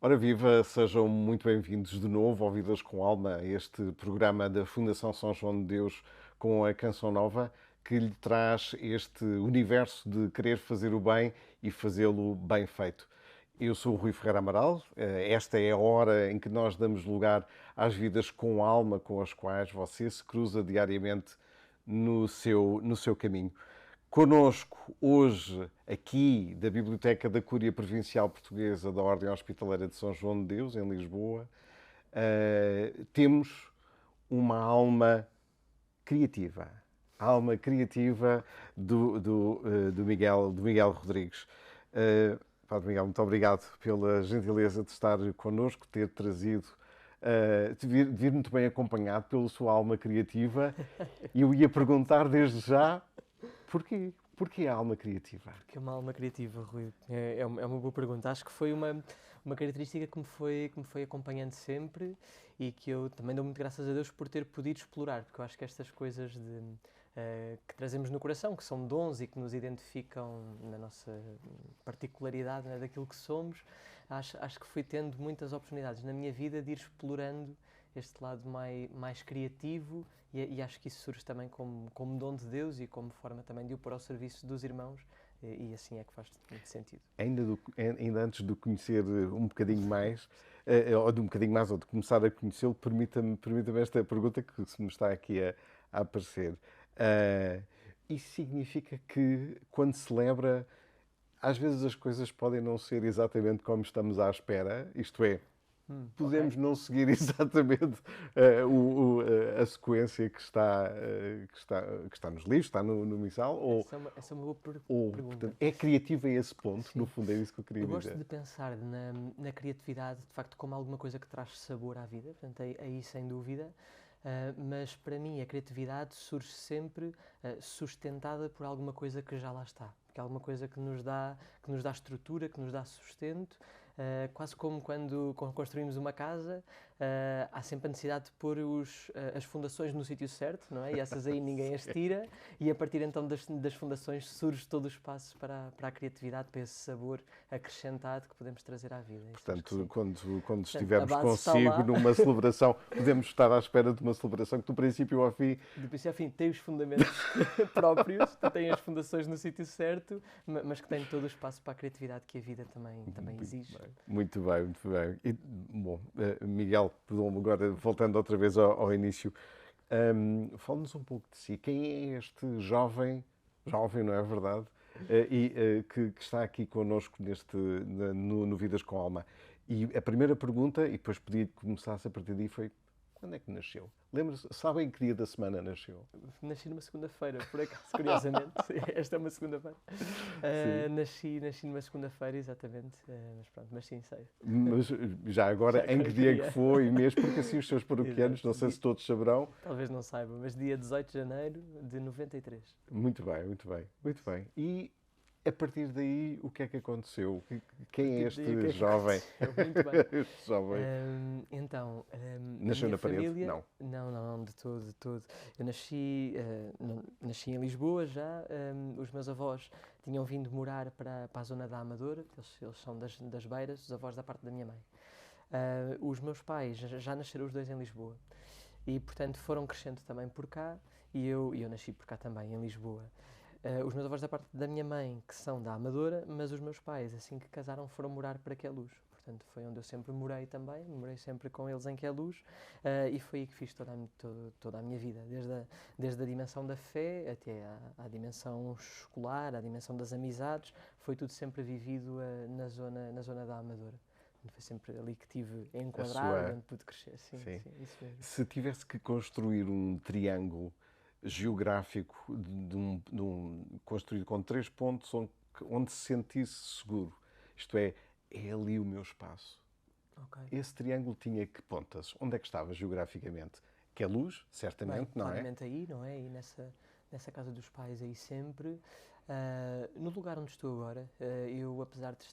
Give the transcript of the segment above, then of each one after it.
Ora viva, sejam muito bem-vindos de novo ao Vidas com Alma, este programa da Fundação São João de Deus com a Canção Nova, que lhe traz este universo de querer fazer o bem e fazê-lo bem feito. Eu sou o Rui Ferreira Amaral, esta é a hora em que nós damos lugar às vidas com alma com as quais você se cruza diariamente no seu caminho. Conosco hoje, aqui da Biblioteca da Cúria Provincial Portuguesa da Ordem Hospitaleira de São João de Deus, em Lisboa, temos uma criativa. Alma criativa do Miguel Rodrigues. Padre Miguel, muito obrigado pela gentileza de estar connosco, ter trazido, de vir muito bem acompanhado pela sua alma criativa. E eu ia perguntar desde já porquê? Porquê a alma criativa? Que é uma alma criativa, Rui? É uma boa pergunta. Acho que foi uma característica que me foi acompanhando sempre e que eu também dou muito graças a Deus por ter podido explorar, porque eu acho que estas coisas que trazemos no coração, que são dons e que nos identificam na nossa particularidade, né, daquilo que somos, acho que fui tendo muitas oportunidades na minha vida de ir explorando este lado mais criativo e acho que isso surge também como dom de Deus e como forma também de o pôr ao serviço dos irmãos e assim é que faz muito sentido. Ainda antes de o conhecer um bocadinho mais, ou de começar a conhecê-lo, permita-me esta pergunta que se me está aqui a aparecer. Isso significa que quando se celebra, às vezes as coisas podem não ser exatamente como estamos à espera, isto é, Ok. podemos não seguir exatamente a sequência que está nos livros, está no missal, Essa é uma boa portanto, pergunta. é criativa a esse ponto, no Sim. fundo, é isso que eu queria Eu gosto dizer. de pensar na criatividade, de facto, como alguma coisa que traz sabor à vida, portanto, aí sem dúvida, mas para mim a criatividade surge sempre sustentada por alguma coisa que já lá está, que é alguma coisa que nos dá estrutura, que nos dá sustento, quase como quando construímos uma casa, há sempre a necessidade de pôr as fundações no sítio certo, não é? E essas aí ninguém as tira, e a partir então das fundações surge todo o espaço para a criatividade, para esse sabor acrescentado que podemos trazer à vida. Isso acho que Portanto, sim. quando Portanto, a estivermos base está consigo lá, numa celebração, podemos estar à espera de uma celebração que, do princípio ao fim, do princípio ao fim, tem os fundamentos próprios, tem as fundações no sítio certo, mas que tem todo o espaço para a criatividade que a vida também exige. muito bem, muito bem. Bom, Miguel, agora voltando outra vez ao início, fala-nos um pouco de si. Quem é este jovem, não é verdade? Que está aqui connosco no Vidas com Alma. E a primeira pergunta, e depois pedi que começasse a partir daí, foi: quando é que nasceu? Lembra-se, sabem que dia da semana nasceu? Nasci numa segunda-feira, por acaso, curiosamente. Esta é uma segunda-feira. Sim. Nasci numa segunda-feira, exatamente. Mas pronto, mas sim, sei. Mas já agora, Já em que dia é que queria. foi mesmo? Porque assim os seus paroquianos, não Exato. sei se todos saberão. Talvez não saiba, mas dia 18 de janeiro de 93. Muito bem, muito bem, muito bem. E a partir daí, o que é que aconteceu? A Quem é partir daí, o que este é que jovem? aconteceu? Muito bem. Este jovem Então, a nasceu minha na parede? família. Não. Não, não, não, de todo, de todo. Eu nasci em Lisboa já. Os meus avós tinham vindo morar para a zona da Amadora, eles são das Beiras, os avós da parte da minha mãe. Os meus pais já nasceram os dois em Lisboa e, portanto, foram crescendo também por cá e eu nasci por cá também, em Lisboa. Os meus avós da parte da minha mãe, que são da Amadora, mas os meus pais, assim que casaram, foram morar para Queluz. Portanto, foi onde eu sempre morei também, morei sempre com eles em Queluz, e foi aí que fiz toda a minha vida, desde a dimensão da fé até à dimensão escolar, à dimensão das amizades, foi tudo sempre vivido na zona da Amadora. Foi sempre ali que tive A enquadrado e sua. onde pude crescer. Sim, Sim. sim, isso mesmo. Se tivesse que construir um triângulo geográfico construído com 3 pontos onde se sentisse seguro, isto é ali o meu espaço. Ok. Esse triângulo tinha que pontas? Onde é que estava geograficamente? Que é luz, Bem, certamente, não é? claramente aí, não é? E nessa casa dos pais aí sempre. No lugar onde estou agora, eu apesar de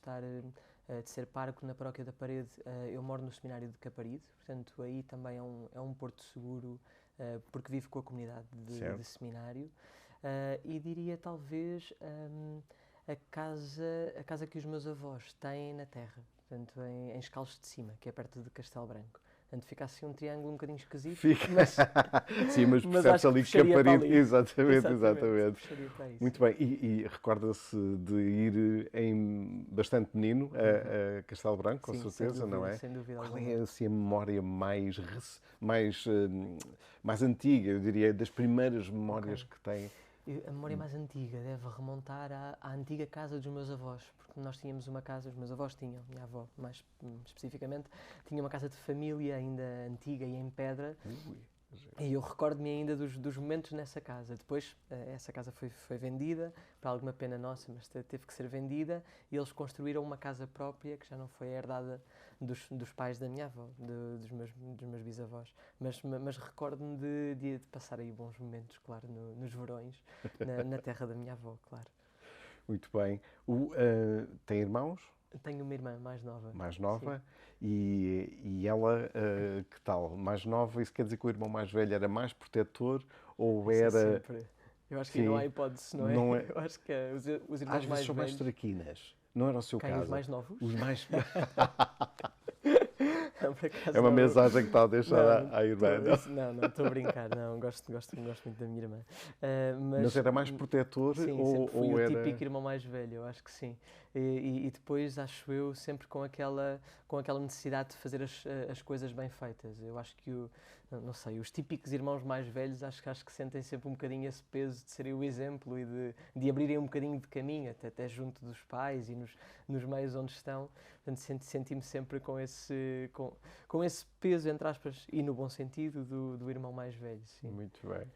ser pároco na paróquia da Parede, eu moro no seminário de Caparide, portanto aí também é um porto seguro, porque vivo com a comunidade de Certo. seminário. E diria talvez a casa que os meus avós têm na terra. portanto em Escalos de Cima, que é perto de Castelo Branco. Portanto, fica assim um triângulo um bocadinho esquisito, Fica. mas, Sim, mas mas percebe-se acho que ali que puxaria para Caparido. ali. Exatamente. Puxaria para aí, Muito sim. bem. E recorda-se de ir em bastante menino a Castelo Branco, com Sim, certeza, não é? sem dúvida Qual alguma. é assim, a memória mais antiga, eu diria, das primeiras memórias Ok. que tem? A memória mais antiga deve remontar à antiga casa dos meus avós, porque nós tínhamos uma casa, os meus avós tinham, minha avó mais especificamente, tinha uma casa de família ainda antiga e em pedra, Ui, e eu recordo-me ainda dos momentos nessa casa. Depois, essa casa foi vendida, para alguma pena nossa, mas teve que ser vendida, e eles construíram uma casa própria, que já não foi herdada dos pais da minha avó, dos meus bisavós. Mas recordo-me de passar aí bons momentos, claro, nos verões, na terra da minha avó, claro. muito bem. Tem irmãos? Tenho uma irmã mais nova. Mais Sim. nova, e ela, que tal? Mais nova, isso quer dizer que o irmão mais velho era mais protetor ou Isso é era. sempre. Eu acho que aí não há Sim, hipótese, não é? não é. Eu acho que os Às irmãos vezes mais são mais velhos. traquinas. Não era o seu Quem? Os caso. mais novos? Os mais. Não, por acaso É uma não. mensagem que está a deixar Não, à irmã, não? não, estou a brincar. Não, gosto muito da minha irmã. Mas era mais protetor sim, sempre fui ou o era. típico irmão mais velho, eu acho que sim. E depois, acho eu, sempre com aquela necessidade de fazer as coisas bem feitas. Eu acho que, não sei, os típicos irmãos mais velhos, acho que sentem sempre um bocadinho esse peso de serem o exemplo e de abrirem um bocadinho de caminho, até junto dos pais e nos meios onde estão. Portanto, senti-me sempre com esse peso, entre aspas, e no bom sentido, do irmão mais velho. Sim. Muito bem.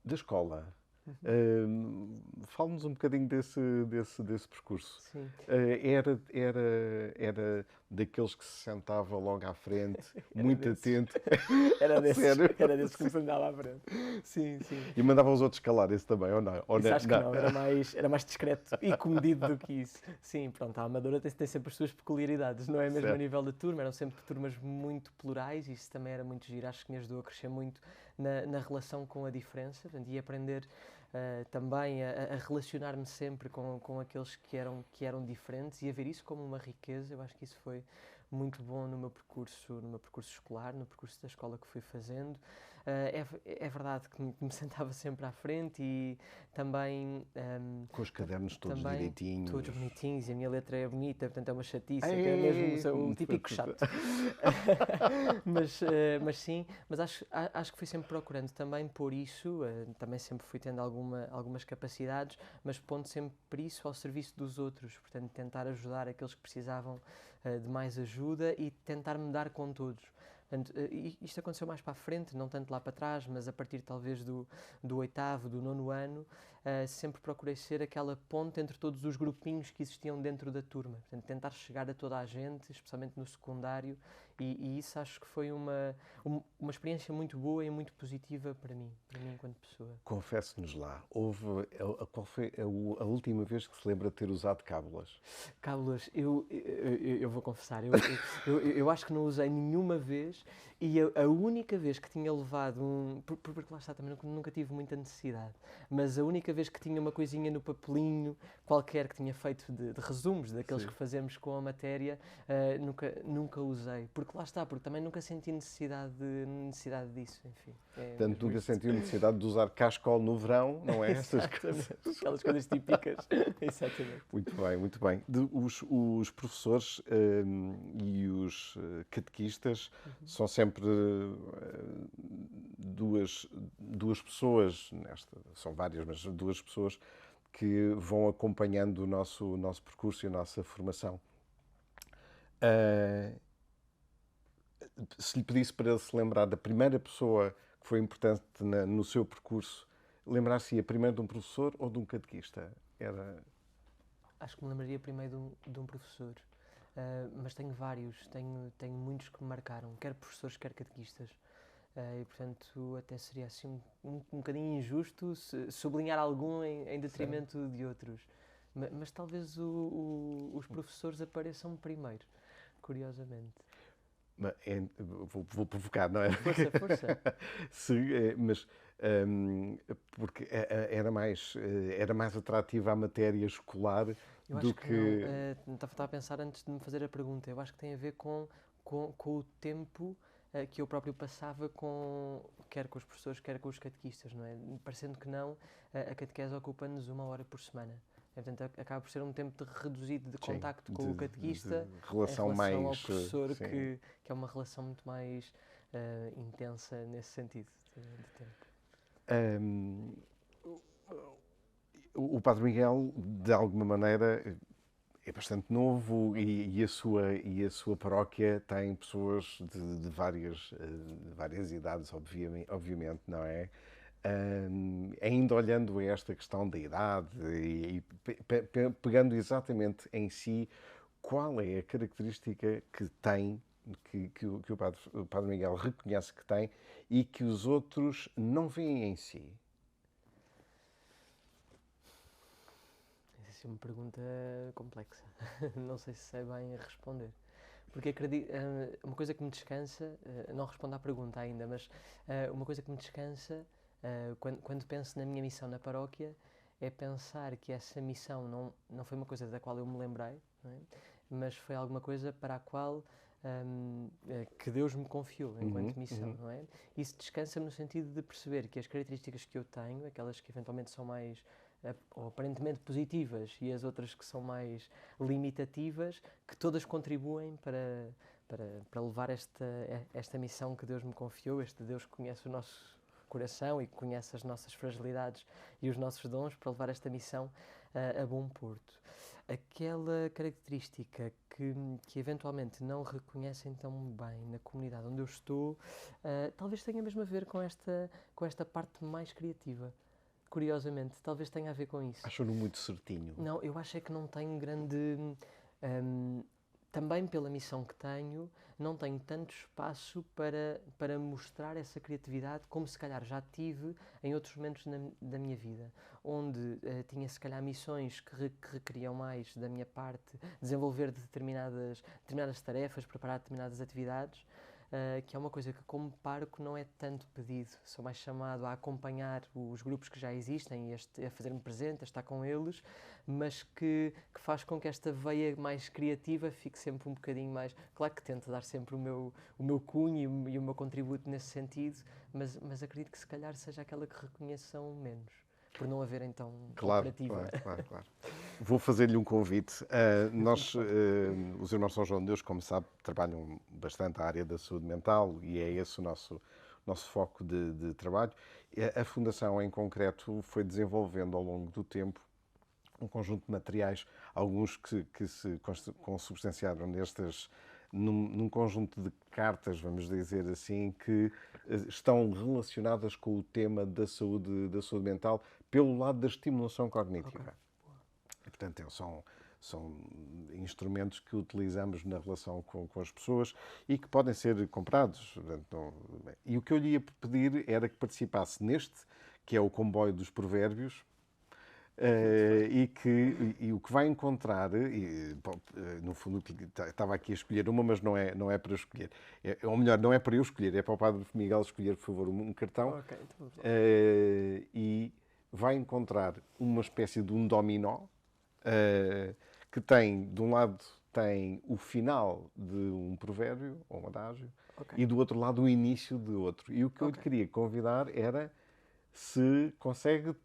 Da escola. Fala-nos um bocadinho desse percurso. Sim. Era daqueles que se sentava logo à frente, muito atento. Sério? Era desses que me sentava à frente. Sim, sim. E mandava os outros calarem-se também, ou não? Ou Isso acho que não, era mais discreto e comedido do que isso. Sim, pronto, a Amadora tem sempre as suas peculiaridades, não é mesmo a Certo. nível da turma, eram sempre turmas muito plurais e isso também era muito giro, acho que me ajudou a crescer muito na relação com a diferença, portanto, e aprender também a relacionar-me sempre com aqueles que eram diferentes e a ver isso como uma riqueza. Eu acho que isso foi muito bom no meu percurso escolar, no percurso da escola que fui fazendo. É verdade que me sentava sempre à frente e também... com os cadernos todos também direitinhos. todos bonitinhos e a minha letra é bonita, portanto é uma chatice, Ei! que é mesmo o típico chato. mas sim, mas acho que fui sempre procurando também pôr isso, também sempre fui tendo algumas capacidades, mas pondo sempre isso ao serviço dos outros, portanto tentar ajudar aqueles que precisavam de mais ajuda e tentar me dar com todos. Portanto, isto aconteceu mais para a frente, não tanto lá para trás, mas a partir talvez do 8º, do 9º ano, sempre procurei ser aquela ponte entre todos os grupinhos que existiam dentro da turma. Portanto, tentar chegar a toda a gente, especialmente no secundário, e isso acho que foi uma experiência muito boa e muito positiva para mim enquanto pessoa. Confesse-nos lá, qual foi a última vez que se lembra de ter usado cábulas? Cábulas, eu vou confessar, eu acho que não usei nenhuma vez e a única vez que tinha levado porque lá está, também nunca tive muita necessidade, mas a única vez que tinha uma coisinha no papelinho qualquer que tinha feito de resumos daqueles Sim. que fazemos com a matéria, nunca usei, porque lá está, porque também nunca senti necessidade disso, enfim. Portanto, nunca sentiu necessidade de usar cascol no verão, não é? Essas coisas. Aquelas coisas típicas. Exatamente. Muito bem, muito bem. Os professores e os catequistas são sempre duas pessoas, são várias, mas duas pessoas que vão acompanhando o nosso percurso e a nossa formação. Se lhe pedisse para se lembrar da primeira pessoa que foi importante no seu percurso, lembrar-se-ia primeiro de um professor ou de um catequista? Acho que me lembraria primeiro de um professor, mas tenho vários, tenho muitos que me marcaram, quer professores, quer catequistas. E, portanto, até seria assim um bocadinho injusto sublinhar algum em detrimento de outros. Mas talvez os professores apareçam primeiro, curiosamente. Vou provocar, não é? Força, força. Mas porque era mais atrativa a matéria escolar Eu do acho que não. que. Estava a pensar antes de me fazer a pergunta. Eu acho que tem a ver com o tempo que eu próprio passava quer com os professores, quer com os catequistas, não é? Parecendo que não, a catequese ocupa-nos 1 hora por semana. Portanto, acaba por ser um tempo reduzido de Sim, contacto com o catequista de em relação relação ao mais. professor, Sim. que é uma relação muito mais intensa nesse sentido de tempo. Hum, o Padre Miguel, de alguma maneira, é bastante novo e a sua paróquia tem pessoas de várias idades, obviamente, não é? Ainda olhando a esta questão da idade pegando exatamente em si, qual é a característica que tem, que o Padre Miguel reconhece que tem e que os outros não veem em si? Essa é uma pergunta complexa. Não sei se sei bem responder. Porque acredito, uma coisa que me descansa, não respondo à pergunta ainda, mas uma coisa que me descansa quando penso na minha missão na paróquia é pensar que essa missão não foi uma coisa da qual eu me lembrei, não é? Mas foi alguma coisa para a qual que Deus me confiou enquanto missão, não é? Isso descansa-me no sentido de perceber que as características que eu tenho, aquelas que eventualmente são mais ou aparentemente positivas e as outras que são mais limitativas, que todas contribuem para levar esta missão que Deus me confiou, este Deus que conhece o nosso coração e que conhece as nossas fragilidades e os nossos dons, para levar esta missão a bom porto. Aquela característica que eventualmente não reconhecem tão bem na comunidade onde eu estou, talvez tenha mesmo a ver com esta parte mais criativa. Curiosamente, talvez tenha a ver com isso. Acho-no muito certinho. Não, eu acho é que não tenho grande. Também pela missão que tenho, não tenho tanto espaço para mostrar essa criatividade como se calhar já tive em outros momentos da minha vida, onde tinha se calhar missões que requeriam mais da minha parte, desenvolver determinadas tarefas, preparar determinadas atividades. Que é uma coisa que como pároco não é tanto pedido, sou mais chamado a acompanhar os grupos que já existem e a fazer-me presente, a estar com eles, mas que faz com que esta veia mais criativa fique sempre um bocadinho mais... Claro que tento dar sempre o meu cunho e o meu contributo nesse sentido, mas acredito que se calhar seja aquela que reconheçam menos, por não haver então operativa. Claro. Vou fazer-lhe um convite. Os Irmãos São João de Deus, como sabe, trabalham bastante a área da saúde mental e é esse o nosso foco de trabalho. A Fundação, em concreto, foi desenvolvendo ao longo do tempo um conjunto de materiais, alguns que se consubstanciaram num conjunto de cartas, vamos dizer assim, que estão relacionadas com o tema da saúde mental pelo lado da estimulação cognitiva. Okay. E, portanto, são instrumentos que utilizamos na relação com as pessoas e que podem ser comprados. E o que eu lhe ia pedir era que participasse neste, que é o comboio dos provérbios, e o que vai encontrar, no fundo estava aqui a escolher uma, mas não é para escolher. Ou melhor, não é para eu escolher, é para o Padre Miguel escolher, por favor, um cartão. Okay, então, E vai encontrar uma espécie de um dominó, que tem, de um lado, tem o final de um provérbio, ou um adágio, okay. e do outro lado o início de outro. E o que eu lhe queria convidar era se consegue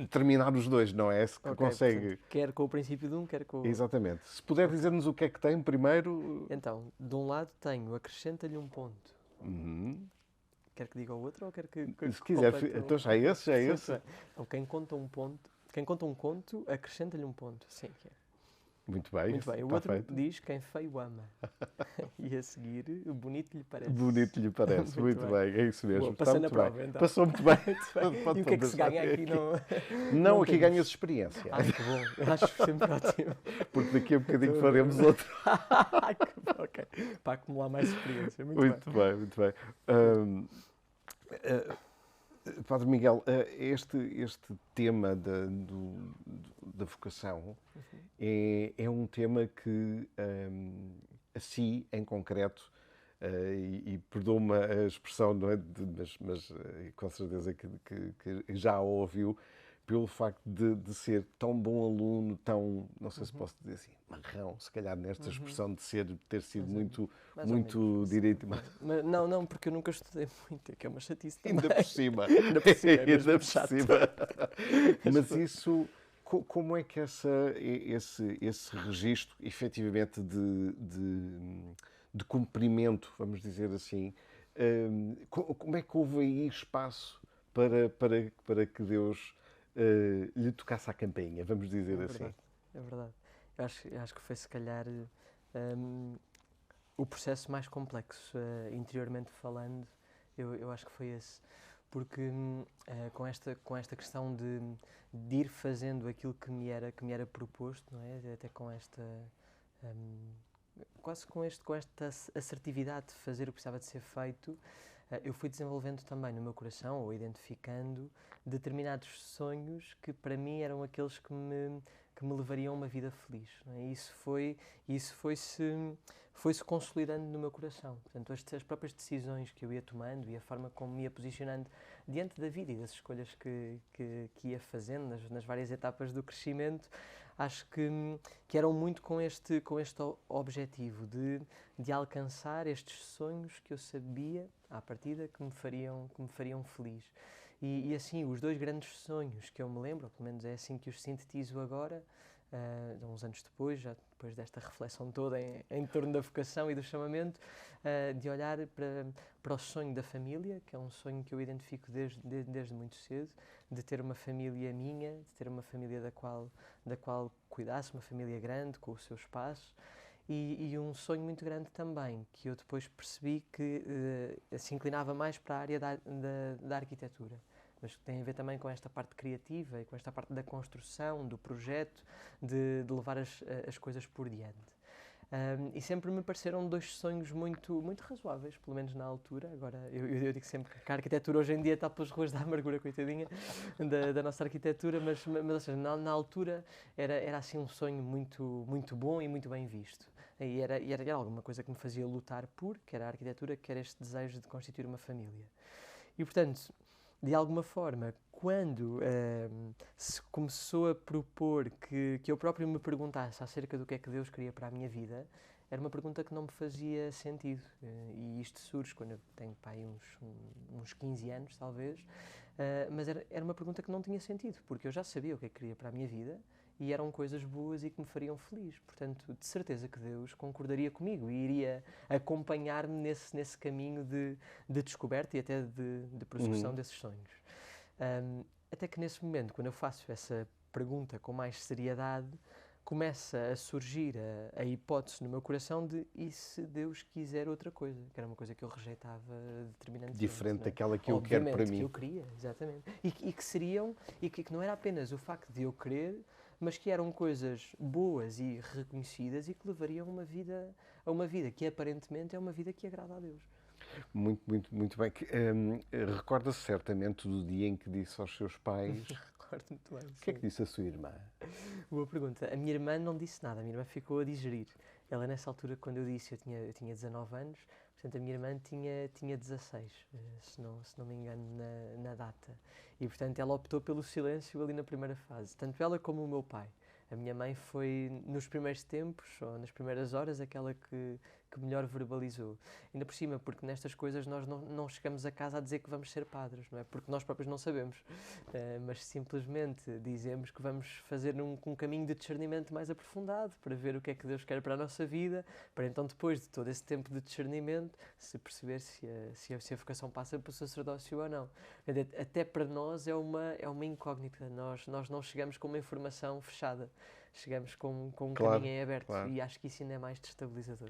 terminar os dois, não é? Se consegue... Portanto, quer com o princípio de um, quer com o... Exatamente. Se puder dizer-nos o que é que tem primeiro... Então, de um lado tenho, acrescenta-lhe um ponto. Quer que diga o outro ou quer que se quiser, complete então já é esse. Então, quem conta um conto, acrescenta-lhe um ponto. Sim, que é. Muito bem. Muito bem. O outro diz quem feio ama. E a seguir, o bonito lhe parece. Bonito lhe parece. Muito bem. É isso mesmo. Boa, passei na prova, então. Passou muito bem. E o que é que se ganha aqui? Não, aqui ganha-se experiência. Ai, que bom. Eu acho sempre ótimo. Porque daqui a bocadinho faremos outro. Ok. Para acumular mais experiência. Muito bem. Padre Miguel, este tema da vocação é um tema que a si em concreto, e perdoa-me a expressão, não é? Mas com certeza que já a ouviu, pelo facto de ser tão bom aluno, tão, não sei se posso dizer assim, marrão, se calhar nesta expressão de ter sido Mais ou menos. muito direito, Mas não, porque eu nunca estudei muito, é que é uma chatice também. ainda por cima. Ainda por cima, é mesmo Ainda por chato. cima. Mas isso, como é que esse registro, efetivamente, de cumprimento, vamos dizer assim, como é que houve aí espaço para que Deus lhe tocasse a campainha, vamos dizer É assim? verdade, é verdade. Eu acho que foi se calhar o processo mais complexo, interiormente falando, eu acho que foi esse. Porque com esta questão de ir fazendo aquilo que me era proposto, não é? Até com esta. hum, quase com esta assertividade de fazer o que precisava de ser feito, eu fui desenvolvendo também no meu coração, ou identificando, determinados sonhos que para mim eram aqueles que me levariam a uma vida feliz. Não é? E isso foi-se consolidando no meu coração. Portanto, as próprias decisões que eu ia tomando e a forma como me ia posicionando diante da vida e das escolhas que ia fazendo nas várias etapas do crescimento, acho que eram muito com este objetivo de alcançar estes sonhos que eu sabia, à partida, que me fariam feliz. E assim, os dois grandes sonhos que eu me lembro, ou pelo menos é assim que os sintetizo agora, uns anos depois, já depois desta reflexão toda em torno da vocação e do chamamento, de olhar para o sonho da família, que é um sonho que eu identifico desde muito cedo, de ter uma família minha, de ter uma família da qual cuidasse, uma família grande, com o seu espaço, e um sonho muito grande também, que eu depois percebi que se inclinava mais para a área da arquitetura, mas que tem a ver também com esta parte criativa e com esta parte da construção, do projeto, de levar as coisas por diante. E sempre me pareceram dois sonhos muito razoáveis, pelo menos na altura. Agora, eu digo sempre que a arquitetura hoje em dia está pelas ruas da amargura, coitadinha, da nossa arquitetura, mas ou seja, na altura era assim um sonho muito bom e muito bem visto. E era alguma coisa que me fazia lutar por, que era a arquitetura, que era este desejo de constituir uma família. E, portanto, de alguma forma, quando se começou a propor que eu próprio me perguntasse acerca do que é que Deus queria para a minha vida, era uma pergunta que não me fazia sentido. E isto surge quando eu tenho pá, aí uns 15 anos, talvez, mas era uma pergunta que não tinha sentido, porque eu já sabia o que é que queria para a minha vida e eram coisas boas e que me fariam feliz. Portanto, de certeza que Deus concordaria comigo e iria acompanhar-me nesse caminho de descoberta e até de prossecução desses sonhos. Até que nesse momento, quando eu faço essa pergunta com mais seriedade, começa a surgir a hipótese no meu coração de e se Deus quiser outra coisa, que era uma coisa que eu rejeitava determinantemente. Diferente não é? daquela que eu quero para mim. Que eu queria, exatamente. E que seriam, e que não era apenas o facto de eu querer, mas que eram coisas boas e reconhecidas e que levariam a uma vida que aparentemente é uma vida que agrada a Deus. Muito bem. Recorda-se certamente do dia em que disse aos seus pais. Recordo muito bem. O que é que disse a sua irmã? Boa pergunta. A minha irmã não disse nada, a minha irmã ficou a digerir. Ela, nessa altura, quando eu disse, eu tinha 19 anos, portanto, a minha irmã tinha 16, se não me engano, na data. E, portanto, ela optou pelo silêncio ali na primeira fase, tanto ela como o meu pai. A minha mãe foi, nos primeiros tempos, ou nas primeiras horas, aquela que melhor verbalizou. Ainda por cima, porque nestas coisas nós não chegamos a casa a dizer que vamos ser padres, não é? Porque nós próprios não sabemos, mas simplesmente dizemos que vamos fazer um caminho de discernimento mais aprofundado para ver o que é que Deus quer para a nossa vida, para então depois de todo esse tempo de discernimento, se perceber se a vocação passa para o sacerdócio ou não. Até para nós é uma incógnita, nós não chegamos com uma informação fechada, chegamos com um caminho em aberto, claro. E acho que isso ainda é mais destabilizador.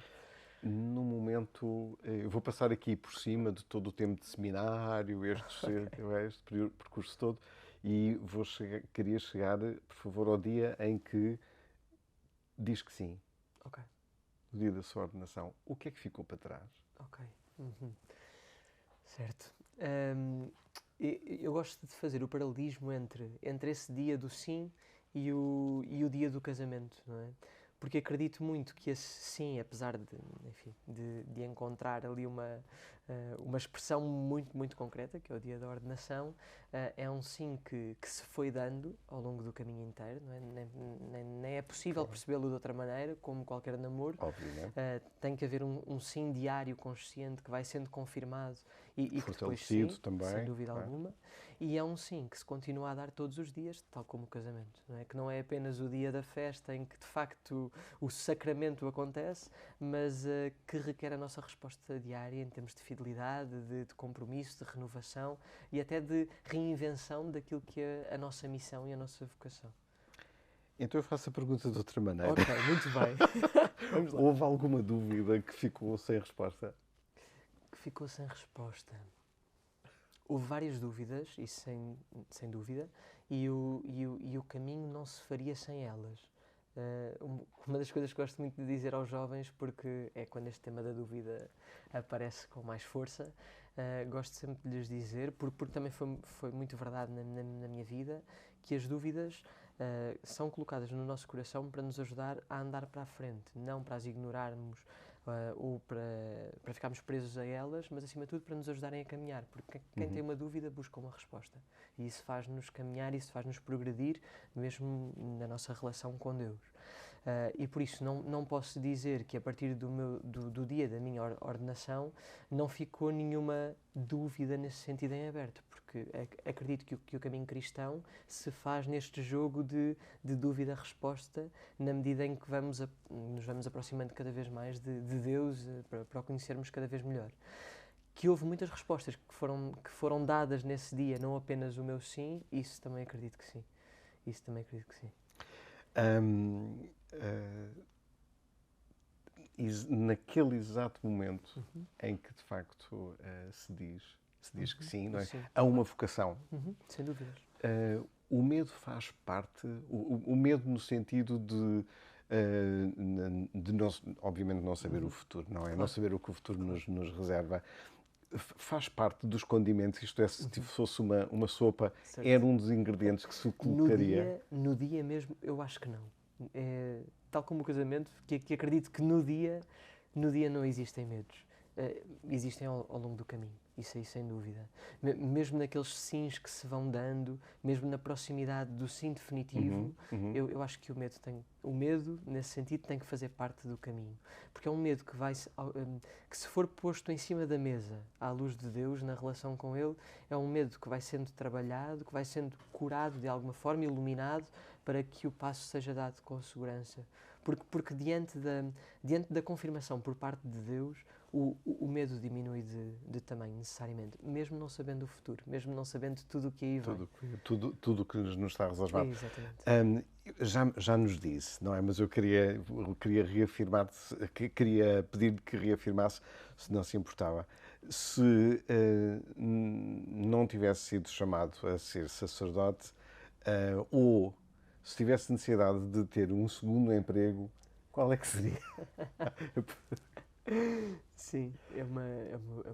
No momento, eu vou passar aqui por cima de todo o tempo de seminário, este percurso todo, e queria chegar, por favor, ao dia em que diz que sim. Ok. O dia da sua ordenação. O que é que ficou para trás? Ok. Certo. Eu gosto de fazer o paralelismo entre esse dia do sim e o dia do casamento, não é? porque acredito muito que esse sim, apesar de, enfim, de encontrar ali uma expressão muito, muito concreta, que é o dia da ordenação, é um sim que se foi dando ao longo do caminho inteiro, não é? Nem é possível percebê-lo de outra maneira, como qualquer namoro. Obviamente. Tem que haver um sim diário consciente que vai sendo confirmado e que depois Fortalecido sim, também, sem dúvida não é? alguma. E é um sim que se continua a dar todos os dias, tal como o casamento, não é? Que não é apenas o dia da festa em que de facto o sacramento acontece, mas que requer a nossa resposta diária em termos de fidelidade, de compromisso, de renovação e até de reinvenção daquilo que é a nossa missão e a nossa vocação. Então eu faço a pergunta de outra maneira. Ok, muito bem. Vamos lá. Houve alguma dúvida que ficou sem resposta? Que ficou sem resposta. Houve várias dúvidas, isso sem dúvida, e o caminho não se faria sem elas. Uma das coisas que gosto muito de dizer aos jovens, porque é quando este tema da dúvida aparece com mais força, gosto sempre de lhes dizer, porque também foi muito verdade na minha vida, que as dúvidas são colocadas no nosso coração para nos ajudar a andar para a frente, não para as ignorarmos ou para ficarmos presos a elas, mas acima de tudo para nos ajudarem a caminhar, porque quem tem uma dúvida busca uma resposta e isso faz-nos caminhar, isso faz-nos progredir mesmo na nossa relação com Deus. E por isso não posso dizer que a partir do dia da minha ordenação não ficou nenhuma dúvida nesse sentido em aberto, porque acredito que o caminho cristão se faz neste jogo de dúvida-resposta, na medida em que nos vamos aproximando cada vez mais de Deus, para o conhecermos cada vez melhor. Que houve muitas respostas que foram dadas nesse dia, não apenas o meu sim, isso também acredito que sim. Isso também acredito que sim. Naquele exato momento em que de facto se diz que sim, não é? Sim. Há uma vocação. Sem dúvidas. O medo faz parte, o medo no sentido de não, obviamente não saber o futuro, não é? Claro. Não saber o que o futuro nos reserva. Faz parte dos condimentos, isto é, se fosse uma sopa, certo. Era um dos ingredientes que se colocaria. No dia mesmo, eu acho que não. Tal como o casamento, que acredito que no dia não existem medos. Existem ao longo do caminho, isso aí sem dúvida. Mesmo naqueles sims que se vão dando, mesmo na proximidade do sim definitivo, eu acho que o medo, nesse sentido, tem que fazer parte do caminho. Porque é um medo que se for posto em cima da mesa, à luz de Deus, na relação com Ele, é um medo que vai sendo trabalhado, que vai sendo curado de alguma forma, iluminado, para que o passo seja dado com segurança. Porque diante da confirmação por parte de Deus, o medo diminui de tamanho, necessariamente, mesmo não sabendo o futuro, mesmo não sabendo tudo o que aí vem. Tudo o que nos está reservado. Exatamente. Já nos disse, não é? Mas eu queria reafirmar, queria pedir que reafirmasse, se não se importava. Se não tivesse sido chamado a ser sacerdote, ou se tivesse necessidade de ter um segundo emprego, qual é que seria? Sim, é uma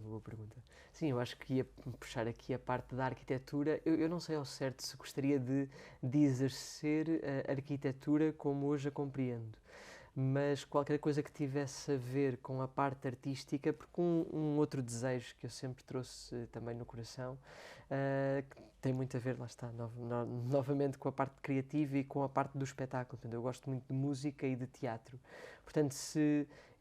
boa pergunta. Sim, eu acho que ia puxar aqui a parte da arquitetura. Eu não sei ao certo se gostaria de exercer a arquitetura como hoje a compreendo, mas qualquer coisa que tivesse a ver com a parte artística, porque um outro desejo que eu sempre trouxe também no coração, que tem muito a ver, lá está, novamente com a parte criativa e com a parte do espetáculo. Portanto, eu gosto muito de música e de teatro. Portanto,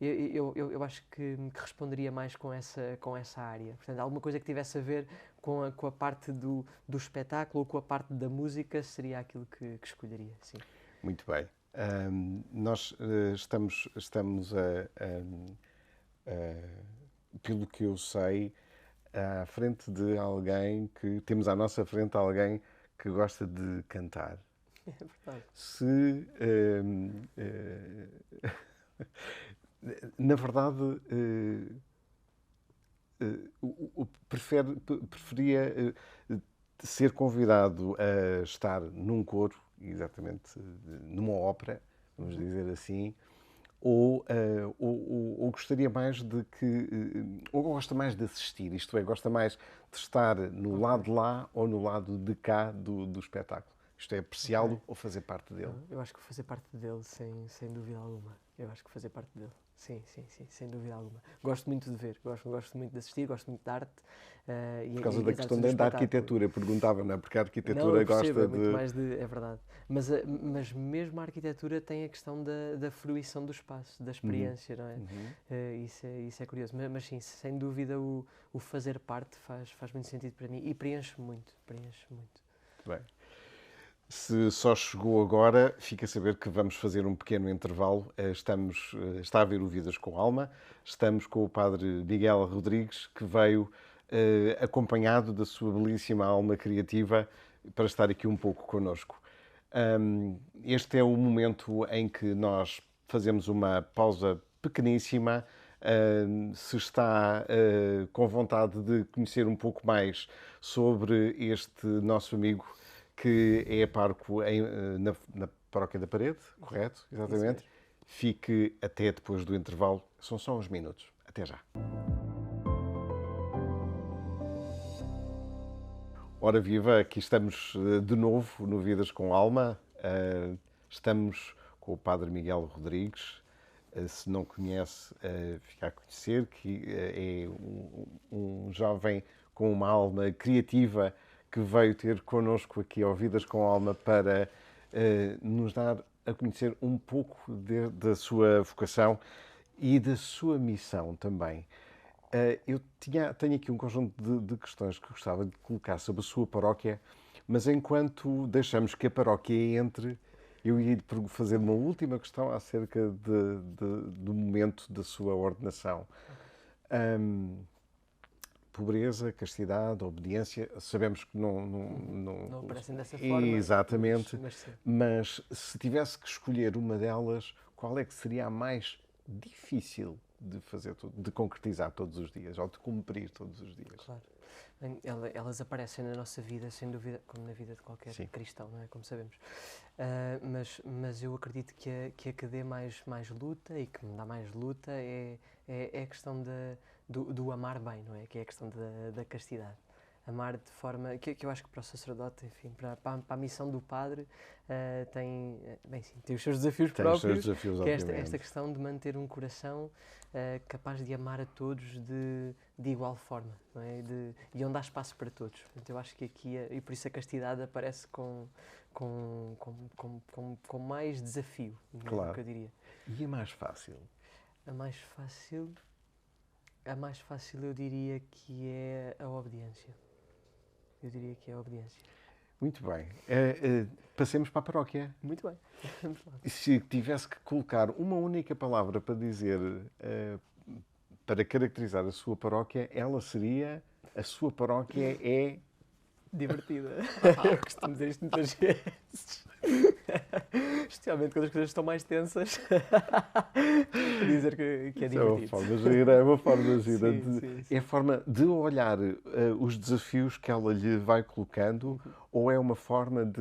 eu acho que responderia mais com essa área. Portanto, alguma coisa que tivesse a ver com a parte do espetáculo ou com a parte da música seria aquilo que escolheria, sim. Muito bem. Nós estamos pelo que eu sei, à frente de alguém temos à nossa frente alguém que gosta de cantar. É verdade. Na verdade, preferia ser convidado a estar num coro, exatamente, numa ópera, vamos dizer assim, ou gostaria mais de ou gosta mais de assistir, isto é, gosta mais de estar no lado de lá ou no lado de cá do espetáculo. Isto é, apreciá-lo Ok. ou fazer parte dele? Eu acho que fazer parte dele, sem dúvida alguma. Eu acho que fazer parte dele. Sim, sem dúvida alguma. Gosto muito de ver, gosto muito de assistir, gosto muito de arte Por causa e da as questão artes do da espetáculo. arquitetura, eu perguntava, não é? Porque a Não, eu arquitetura percebo, é gosta muito de... mais de. É verdade. Mas mesmo a arquitetura tem a questão da fruição do espaço, da Uhum, experiência, não é? uhum. Isso é curioso. Mas sim, sem dúvida o fazer parte faz muito sentido para mim e preenche muito, preenche muito. Bem, se só chegou agora, fica a saber que vamos fazer um pequeno intervalo. Está a ver o Vidas com Alma. Estamos com o Padre Miguel Rodrigues, que veio acompanhado da sua belíssima alma criativa para estar aqui um pouco connosco. Este é o momento em que nós fazemos uma pausa pequeníssima. Se está com vontade de conhecer um pouco mais sobre este nosso amigo, que é pároco na Paróquia da Parede, correto? Isso Exatamente. mesmo. Fique até depois do intervalo. São só uns minutos. Até já. Ora viva, aqui estamos de novo no Vidas com Alma. Estamos com o Padre Miguel Rodrigues. Se não conhece, fica a conhecer que é um jovem com uma alma criativa que veio ter connosco aqui ao Vidas com Alma para nos dar a conhecer um pouco da sua vocação e da sua missão também. Tenho aqui um conjunto de questões que gostava de colocar sobre a sua paróquia, mas enquanto deixamos que a paróquia entre, eu ia lhe fazer uma última questão acerca do momento da sua ordenação. Pobreza, castidade, obediência, sabemos que Não aparecem dessa forma, exatamente, mas sim. mas se tivesse que escolher uma delas, qual é que seria a mais difícil de fazer, de concretizar todos os dias, ou de cumprir todos os dias? Claro. Bem, elas aparecem na nossa vida, sem dúvida, como na vida de qualquer Sim. cristão, não é? Como sabemos. Mas eu acredito que a que dê mais luta e que me dá mais luta é a questão do amar bem, não é? Que é a questão da castidade. Amar de forma. Que eu acho que para o sacerdote, enfim, para a missão do padre, tem os seus desafios Tem os seus próprios, desafios, que é esta obviamente. questão de manter um coração capaz de amar a todos de igual forma, não é? E onde há espaço para todos. Portanto, eu acho que aqui, e por isso a castidade aparece com mais desafio, não é? Claro. Que eu diria. E a mais fácil? A mais fácil, a mais fácil eu diria que é a obediência. Eu diria que é a obediência. Muito bem. Passemos para a paróquia. Muito bem. Vamos lá. Se tivesse que colocar uma única palavra para dizer, para caracterizar a sua paróquia, ela seria: a sua paróquia é... Divertida. Eu costumo dizer isto muitas vezes. Especialmente quando as coisas estão mais tensas. Dizer que é Isso é uma divertido. forma gira, é uma forma gira. Sim. É a forma de olhar os desafios que ela lhe vai colocando, ou é uma forma de,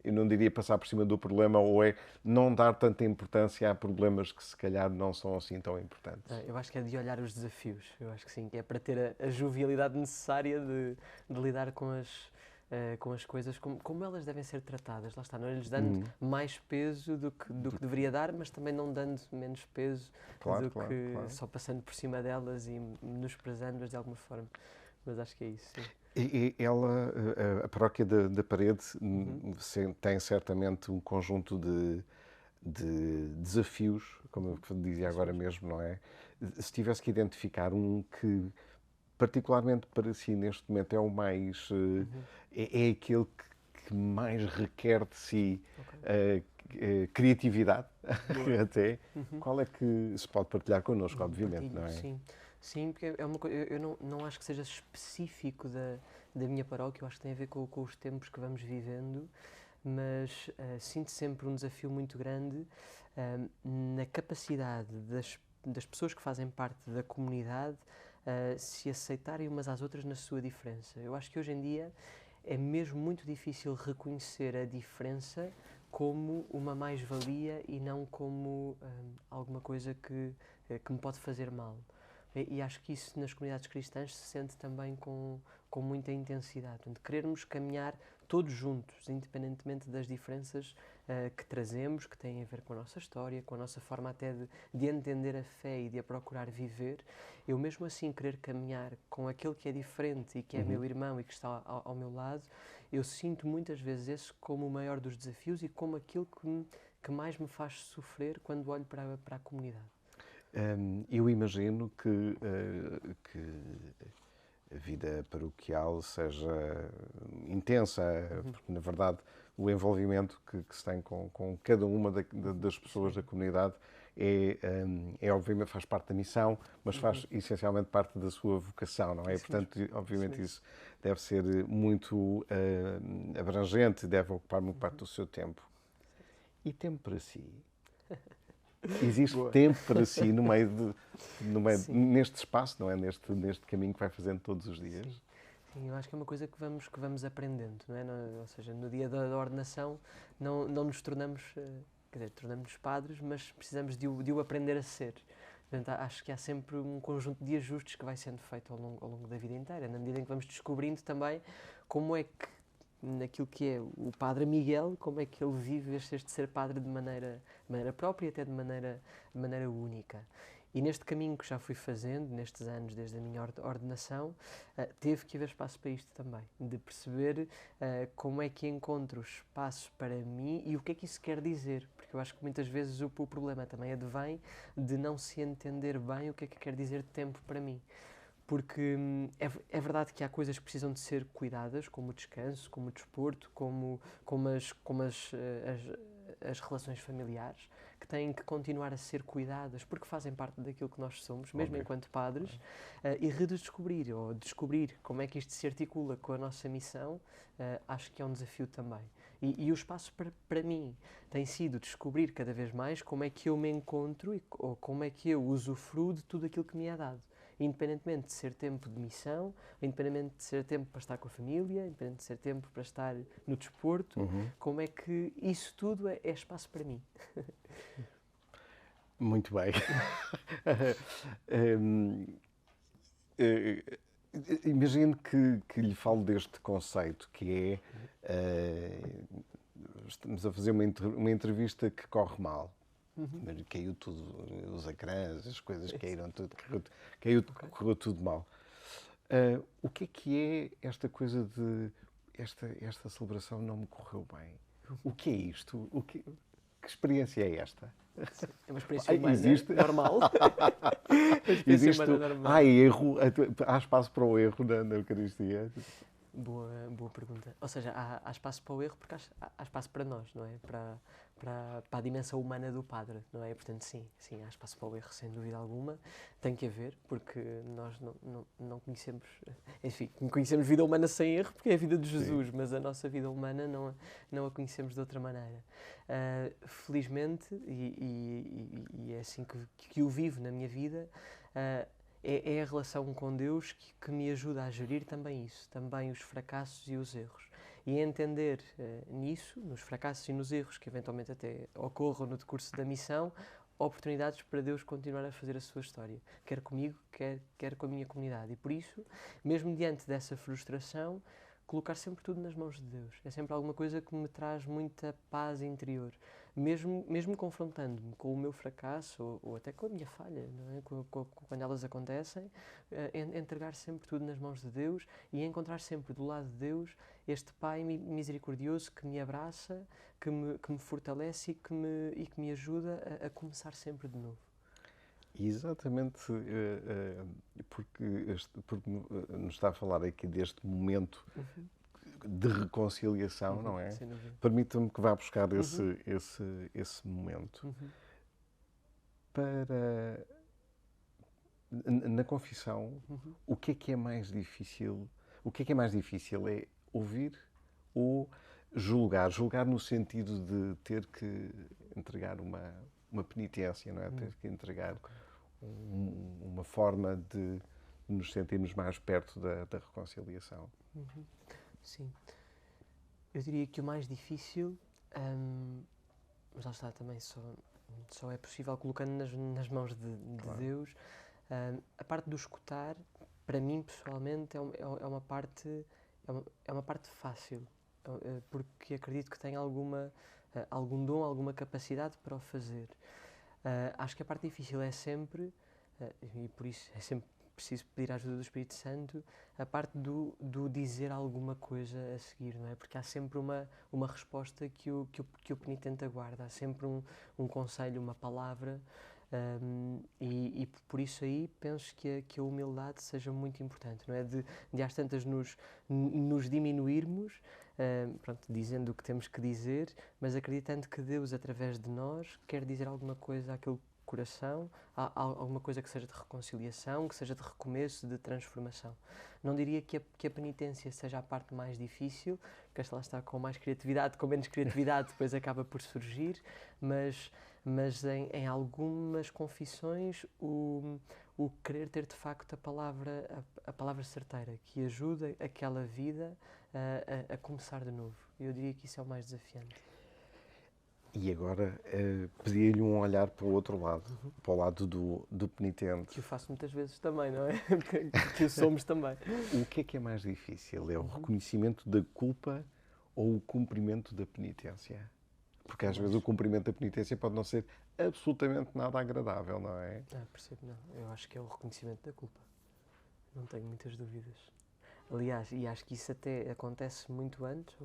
eu não diria passar por cima do problema, ou é não dar tanta importância a problemas que se calhar não são assim tão importantes? Eu acho que é de olhar os desafios. Eu acho que sim, que é para ter a jovialidade necessária de lidar com as coisas como elas devem ser tratadas. Lá está, não lhes dando mais peso do que deveria dar, mas também não dando menos peso Claro. só passando por cima delas e menosprezando-as de alguma forma. Mas acho que é isso, sim. E ela, a paróquia da Parede, tem certamente um conjunto de desafios, como eu dizia agora mesmo, não é? Se tivesse que identificar um que, particularmente para si, neste momento, é o mais... é aquele que mais requer de si criatividade, até. Qual é que se pode partilhar connosco, obviamente, Partilho, não é? Sim, porque é uma coisa, eu não acho que seja específico da minha paróquia, eu acho que tem a ver com os tempos que vamos vivendo, mas sinto sempre um desafio muito grande na capacidade das pessoas que fazem parte da comunidade se aceitarem umas às outras na sua diferença. Eu acho que hoje em dia é mesmo muito difícil reconhecer a diferença como uma mais-valia e não como alguma coisa que me pode fazer mal. E acho que isso nas comunidades cristãs se sente também com muita intensidade. Portanto, querermos caminhar todos juntos, independentemente das diferenças que trazemos, que têm a ver com a nossa história, com a nossa forma até de entender a fé e de a procurar viver, eu mesmo assim querer caminhar com aquele que é diferente e que é meu irmão e que está ao meu lado, eu sinto muitas vezes esse como o maior dos desafios e como aquilo que mais me faz sofrer quando olho para a comunidade. Eu imagino que a vida paroquial seja intensa, porque, na verdade, o envolvimento que se tem com cada uma das pessoas da comunidade obviamente, faz parte da missão, mas faz essencialmente parte da sua vocação, não é? Isso Portanto, mesmo. obviamente, Isso isso deve ser muito abrangente, deve ocupar muito parte do seu tempo. E tempo para si? Existe Boa. tempo para si Sim. neste espaço, não é? Neste caminho que vai fazendo todos os dias? Sim. Sim, eu acho que é uma coisa que vamos aprendendo, não é? Ou seja, no dia da ordenação não nos tornamos, quer dizer, tornamos-nos padres, mas precisamos de o aprender a ser. Portanto, acho que há sempre um conjunto de ajustes que vai sendo feito ao longo da vida inteira, na medida em que vamos descobrindo também como é que, naquilo que é o Padre Miguel, como é que ele vive este ser padre de maneira própria e até de maneira única. E neste caminho que já fui fazendo, nestes anos, desde a minha ordenação, teve que haver espaço para isto também, de perceber como é que encontro espaço para mim e o que é que isso quer dizer, porque eu acho que muitas vezes o problema também advém de não se entender bem o que é que quer dizer tempo para mim. Porque é verdade que há coisas que precisam de ser cuidadas, como o descanso, como o desporto, como as relações familiares, que têm que continuar a ser cuidadas porque fazem parte daquilo que nós somos, mesmo Óbvio. enquanto padres, e redescobrir ou descobrir como é que isto se articula com a nossa missão, acho que é um desafio também. E o espaço para mim tem sido descobrir cada vez mais como é que eu me encontro ou como é que eu usufruo de tudo aquilo que me é dado. Independentemente de ser tempo de missão, independentemente de ser tempo para estar com a família, independente de ser tempo para estar no desporto, como é que isso tudo é espaço para mim? Muito bem. Hum, eh, Imagino que lhe falo deste conceito que estamos a fazer uma entrevista que corre mal. Caiu tudo, os ecrãs, as coisas caíram tudo, correu tudo mal. O que é esta coisa de esta celebração não me correu bem? O que é isto? Que experiência é esta? É uma experiência humana Existe, normal. Uma experiência existe, humana normal. há erro, há espaço para o erro na Eucaristia? Boa pergunta. Ou seja, há espaço para o erro porque há espaço para nós, não é? Para a dimensão humana do padre, não é? Portanto, sim, há espaço para o erro, sem dúvida alguma. Tem que haver, porque nós não conhecemos, enfim, conhecemos vida humana sem erro, porque é a vida de Jesus, sim, mas a nossa vida humana não a conhecemos de outra maneira. Felizmente, e é assim que eu vivo na minha vida, é a relação com Deus que me ajuda a gerir também isso, também os fracassos e os erros. E a entender nisso, nos fracassos e nos erros que eventualmente até ocorram no decurso da missão, oportunidades para Deus continuar a fazer a sua história, quer comigo, quer com a minha comunidade. E por isso, mesmo diante dessa frustração, colocar sempre tudo nas mãos de Deus. É sempre alguma coisa que me traz muita paz interior. Mesmo confrontando-me com o meu fracasso ou até com a minha falha, não é? Quando elas acontecem, entregar sempre tudo nas mãos de Deus e encontrar sempre do lado de Deus este Pai misericordioso que me abraça, que me fortalece e que me ajuda a começar sempre de novo. Exatamente, porque nos está a falar aqui deste momento de reconciliação, não é? Permita-me que vá buscar esse momento. Na confissão, o que é mais difícil? O que é mais difícil é ouvir ou julgar? Julgar no sentido de ter que entregar uma penitência, não é? Ter que entregar uma forma de nos sentirmos mais perto da reconciliação. Sim. Eu diria que o mais difícil, mas lá está também, só é possível colocando nas mãos de Deus. A parte do escutar, para mim pessoalmente, é uma parte fácil. porque acredito que tem algum dom, alguma capacidade para o fazer. Acho que a parte difícil é sempre, e por isso é sempre preciso pedir a ajuda do Espírito Santo, a parte do dizer alguma coisa a seguir, não é? Porque há sempre uma resposta que o penitente aguarda, há sempre um conselho, uma palavra, e por isso aí penso que a humildade seja muito importante, não é? De às tantas nos diminuirmos, pronto, dizendo o que temos que dizer, mas acreditando que Deus, através de nós, quer dizer alguma coisa àquele coração, alguma coisa que seja de reconciliação, que seja de recomeço, de transformação. Não diria que a penitência seja a parte mais difícil, porque esta lá está com mais criatividade, com menos criatividade, depois acaba por surgir, mas em algumas confissões o querer ter de facto a palavra certeira, que ajuda aquela vida a começar de novo. Eu diria que isso é o mais desafiante. E agora pedia-lhe um olhar para o outro lado, para o lado do penitente. Que o faço muitas vezes também, não é? que o somos também. O que é mais difícil? É o reconhecimento da culpa ou o cumprimento da penitência? Porque às vezes o cumprimento da penitência pode não ser absolutamente nada agradável, não é? Percebo, não. Eu acho que é o reconhecimento da culpa. Não tenho muitas dúvidas. Aliás, e acho que isso até acontece muito antes,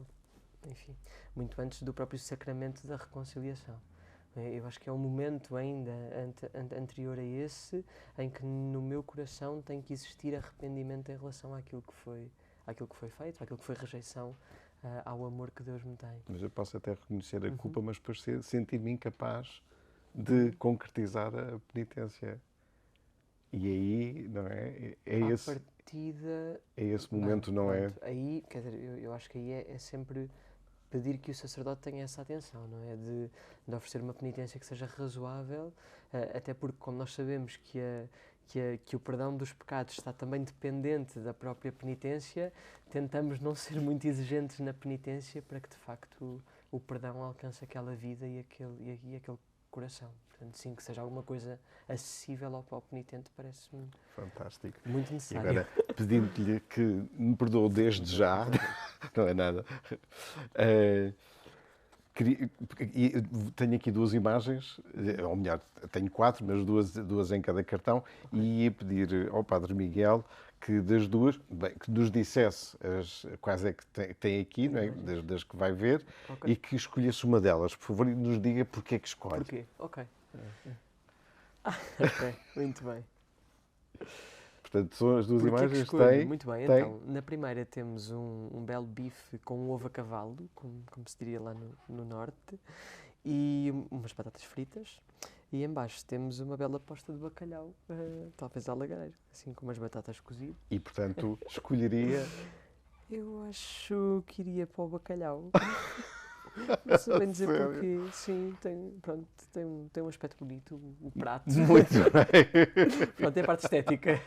enfim, muito antes do próprio sacramento da reconciliação. Eu acho que é um momento ainda anterior a esse em que no meu coração tem que existir arrependimento em relação àquilo que foi feito, àquilo que foi rejeição ao amor que Deus me tem. Mas eu posso até reconhecer a culpa, mas depois sentir-me incapaz de concretizar a penitência. E aí, não é? É esse momento, não é? Aí, quer dizer, eu acho que aí é sempre pedir que o sacerdote tenha essa atenção, não é? De oferecer uma penitência que seja razoável, até porque, como nós sabemos que o perdão dos pecados está também dependente da própria penitência, tentamos não ser muito exigentes na penitência para que, de facto, o perdão alcance aquela vida e aquele coração. Portanto, sim, que seja alguma coisa acessível ao penitente, parece-me fantástico. Muito necessário. E agora, pedindo-lhe que me perdoe desde já, não é nada, tenho aqui duas imagens, ou melhor, tenho quatro, mas duas em cada cartão, e ia pedir ao Padre Miguel que das duas, bem, que nos dissesse quais é que tem aqui, não é? das que vai ver, e que escolhesse uma delas, por favor, e nos diga porque é que escolhe. Porquê? Ok. Ok, muito bem. Portanto, são as duas imagens. Muito bem, então, na primeira temos um belo bife com um ovo a cavalo, como se diria lá no norte, e umas batatas fritas. E em baixo temos uma bela posta de bacalhau, talvez alagareiro, assim com umas batatas cozidas. E, portanto, escolheria... Eu acho que iria para o bacalhau. Não sei bem dizer porque, sim, tem um aspecto bonito, o prato. Muito bem. Pronto, tem a parte estética.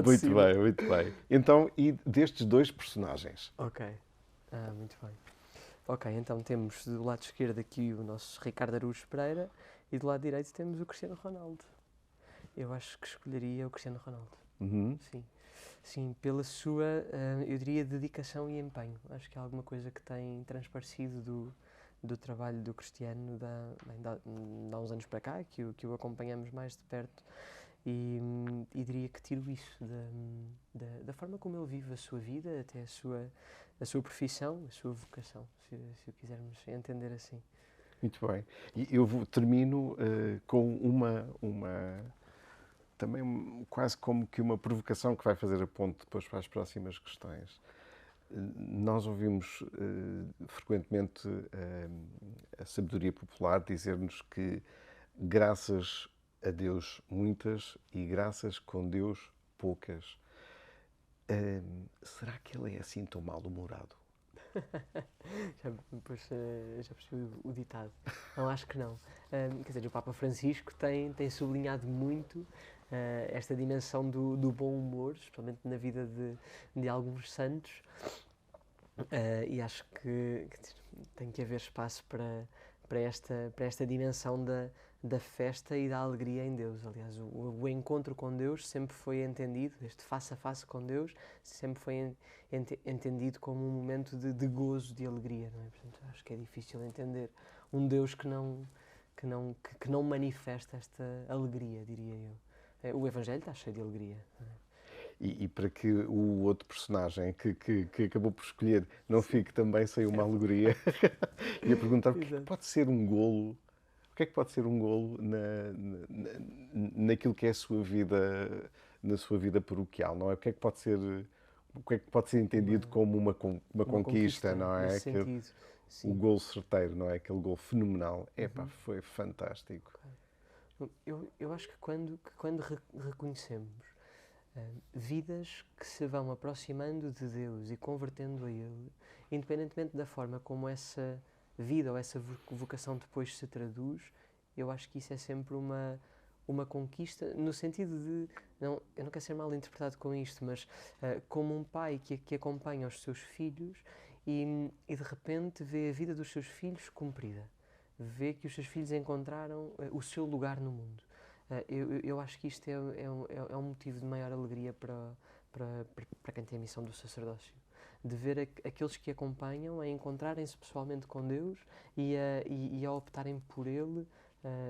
Muito bem. Então, e destes dois personagens? Ok, muito bem. Ok, então temos do lado esquerdo aqui o nosso Ricardo Araújo Pereira e do lado direito temos o Cristiano Ronaldo. Eu acho que escolheria o Cristiano Ronaldo. Uhum. Sim, pela sua, eu diria, dedicação e empenho. Acho que é alguma coisa que tem transparecido do trabalho do Cristiano há uns anos para cá, que o acompanhamos mais de perto, e diria que tiro isso da forma como ele vive a sua vida, até a sua profissão, a sua vocação, se o quisermos entender assim. Muito bem. E eu termino com uma também quase como que uma provocação que vai fazer a ponte depois para as próximas questões. Nós ouvimos frequentemente a sabedoria popular dizer-nos que graças a Deus muitas e graças com Deus poucas. Será que ele é assim tão mal-humorado? Já percebi o ditado. Não, acho que não. Quer dizer, o Papa Francisco tem sublinhado muito esta dimensão do bom humor, especialmente na vida de alguns santos, e acho que tem que haver espaço para esta dimensão da festa e da alegria em Deus. Aliás, o encontro com Deus sempre foi entendido, este face a face com Deus, sempre foi entendido como um momento de gozo, de alegria, não é? Portanto, acho que é difícil entender um Deus que não manifesta esta alegria, diria eu. O Evangelho está cheio de alegria. Não é? E para que o outro personagem que acabou por escolher não fique também sem uma alegoria, ia perguntar o que é que pode ser um golo, o que é que pode ser um golo naquilo que é a sua vida, na sua vida paroquial, não é? O que é que pode ser entendido como uma conquista, não é? Nesse sentido, o golo certeiro, não é? Aquele golo fenomenal. Epá, foi fantástico. Eu acho que quando reconhecemos vidas que se vão aproximando de Deus e convertendo a Ele, independentemente da forma como essa vida ou essa vocação depois se traduz, eu acho que isso é sempre uma conquista, no sentido de, eu não quero ser mal interpretado com isto, mas como um pai que acompanha os seus filhos e de repente vê a vida dos seus filhos cumprida, vê que os seus filhos encontraram o seu lugar no mundo. Eu acho que isto é um motivo de maior alegria para quem tem a missão do sacerdócio. De ver aqueles que acompanham a encontrarem-se pessoalmente com Deus e a optarem por Ele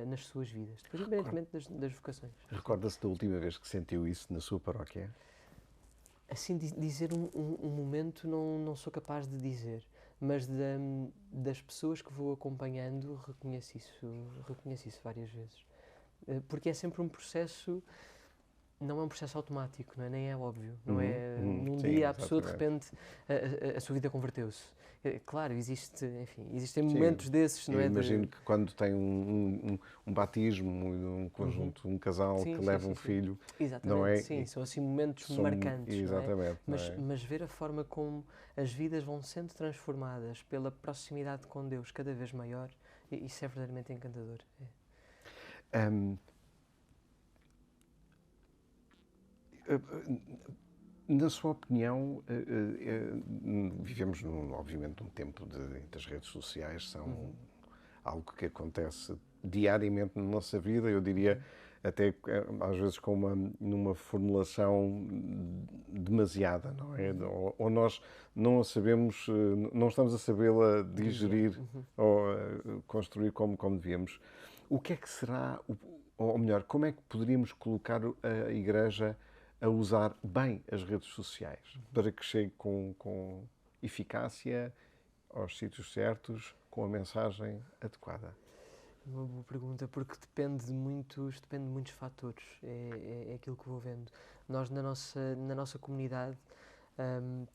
nas suas vidas, depois independentemente das vocações. Recorda-se da última vez que sentiu isso na sua paróquia? Assim, dizer um momento não sou capaz de dizer, mas das pessoas que vou acompanhando reconheço isso várias vezes. Porque é sempre um processo, não é um processo automático, não é? Nem é óbvio. Não é num sim, dia a pessoa de exatamente. repente a sua vida converteu-se. Claro, existem momentos desses, não é? Eu imagino que quando tem um batismo, um conjunto, um casal que leva um filho, exatamente, não é? Sim, são assim momentos marcantes, exatamente, não é? Mas ver a forma como as vidas vão sendo transformadas pela proximidade com Deus cada vez maior, isso é verdadeiramente encantador. Na sua opinião, vivemos, obviamente, num tempo das redes sociais, são algo que acontece diariamente na nossa vida, eu diria até às vezes numa formulação demasiada, não é? Ou nós não a sabemos, não estamos a sabê-la digerir ou construir como devíamos. O que é que será, ou melhor, como é que poderíamos colocar a Igreja a usar bem as redes sociais para que chegue com eficácia aos sítios certos, com a mensagem adequada? Uma boa pergunta, porque depende de muitos fatores, é aquilo que vou vendo. Nós, na nossa comunidade,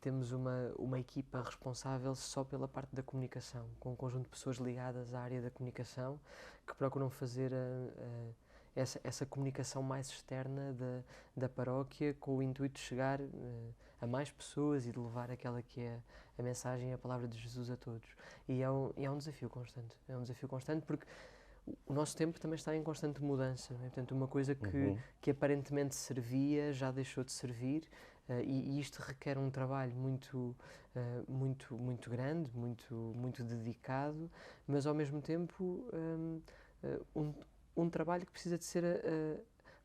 temos uma equipa responsável só pela parte da comunicação, com um conjunto de pessoas ligadas à área da comunicação, que procuram fazer essa comunicação mais externa da paróquia, com o intuito de chegar a mais pessoas e de levar aquela que é a mensagem e a palavra de Jesus a todos. E é um desafio constante. É um desafio constante porque o nosso tempo também está em constante mudança. Não é? Portanto, uma coisa que aparentemente servia já deixou de servir, e isto requer um trabalho muito grande, muito dedicado, mas ao mesmo tempo um trabalho que precisa de ser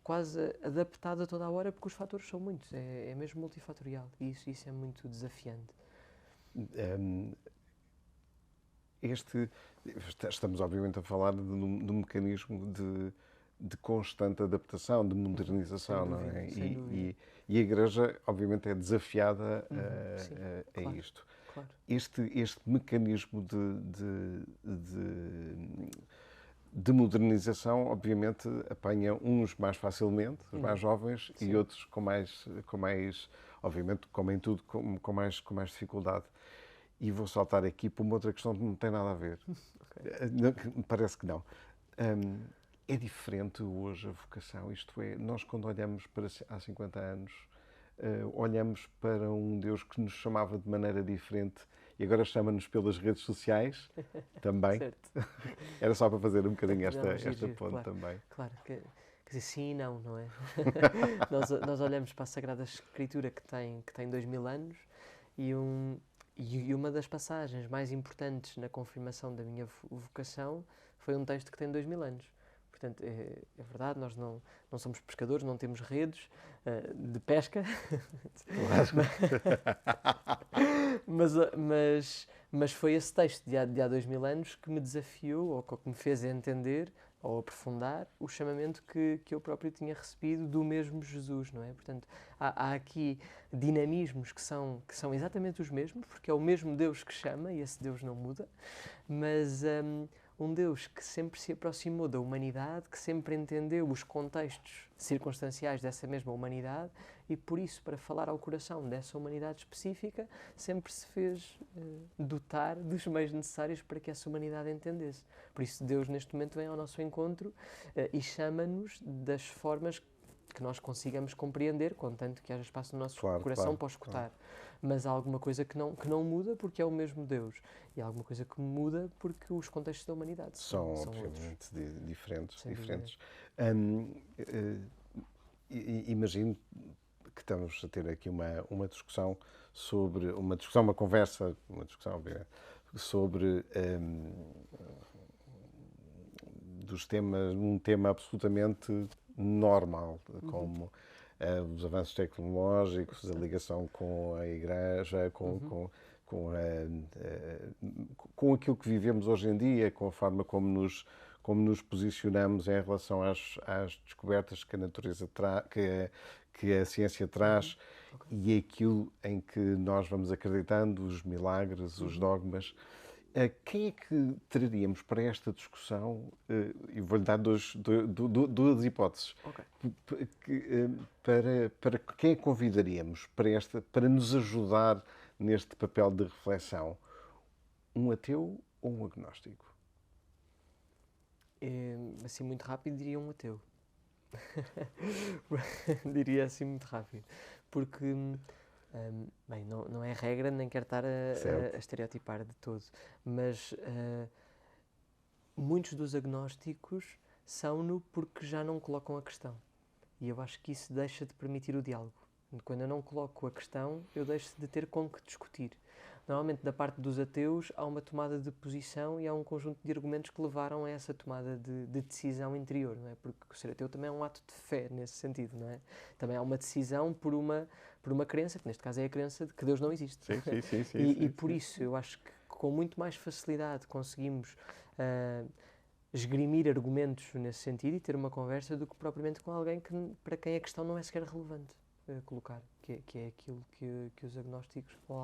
quase adaptado a toda a hora, porque os fatores são muitos, é mesmo multifatorial, e isso é muito desafiante. Estamos obviamente a falar de um mecanismo de constante adaptação, de modernização, Sem dúvida, não é? sem dúvida. E a Igreja obviamente é desafiada a claro, isto. Claro. Este mecanismo de modernização, obviamente, apanha uns mais facilmente, os mais jovens, Sim. e outros com mais, obviamente, como em tudo, com mais dificuldade. E vou saltar aqui para uma outra questão que não tem nada a ver. Parece que não. É diferente hoje a vocação, isto é, nós quando olhamos para há 50 anos, olhamos para um Deus que nos chamava de maneira diferente e agora chama-nos pelas redes sociais também. Certo. Era só para fazer um bocadinho esta ponte claro, também. Claro, quer dizer, sim e não é? nós olhamos para a Sagrada Escritura que tem 2000 anos e E uma das passagens mais importantes na confirmação da minha vocação foi um texto que tem 2000 anos. Portanto, é verdade, nós não somos pescadores, não temos redes de pesca, mas foi esse texto de há 2000 anos que me desafiou, ou que me fez entender, ou aprofundar, o chamamento que eu próprio tinha recebido do mesmo Jesus, não é? Portanto, há aqui dinamismos que são exatamente os mesmos, porque é o mesmo Deus que chama, e esse Deus não muda, mas um Deus que sempre se aproximou da humanidade, que sempre entendeu os contextos circunstanciais dessa mesma humanidade e, por isso, para falar ao coração dessa humanidade específica, sempre se fez dotar dos meios necessários para que essa humanidade entendesse. Por isso, Deus, neste momento, vem ao nosso encontro e chama-nos das formas que nós consigamos compreender, contanto que haja espaço no nosso coração para o escutar. Mas há alguma coisa que não muda porque é o mesmo Deus. E há alguma coisa que muda porque os contextos da humanidade são obviamente diferentes. Imagino que estamos a ter aqui uma discussão sobre uma conversa sobre um tema absolutamente normal, como os avanços tecnológicos, a ligação com a Igreja, com aquilo que vivemos hoje em dia, com a forma como nos posicionamos em relação às descobertas que a natureza que a ciência traz e aquilo em que nós vamos acreditando, os milagres, os dogmas. Quem é que traríamos para esta discussão? E vou-lhe dar duas hipóteses. Para quem é que convidaríamos para nos ajudar neste papel de reflexão? Um ateu ou um agnóstico? Assim, muito rápido, diria um ateu. Diria assim muito rápido. Porque, bem, não é regra, nem quero estar a estereotipar de todo, mas muitos dos agnósticos são-no porque já não colocam a questão. E eu acho que isso deixa de permitir o diálogo. Quando eu não coloco a questão, eu deixo de ter com que discutir. Normalmente, da parte dos ateus, há uma tomada de posição e há um conjunto de argumentos que levaram a essa tomada de decisão interior, não é? Porque ser ateu também é um ato de fé, nesse sentido, não é? Também há uma decisão por uma crença, que neste caso é a crença de que Deus não existe. Sim. E por isso, eu acho que com muito mais facilidade conseguimos esgrimir argumentos nesse sentido e ter uma conversa do que propriamente com alguém para quem a questão não é sequer relevante colocar, que é aquilo que os agnósticos ou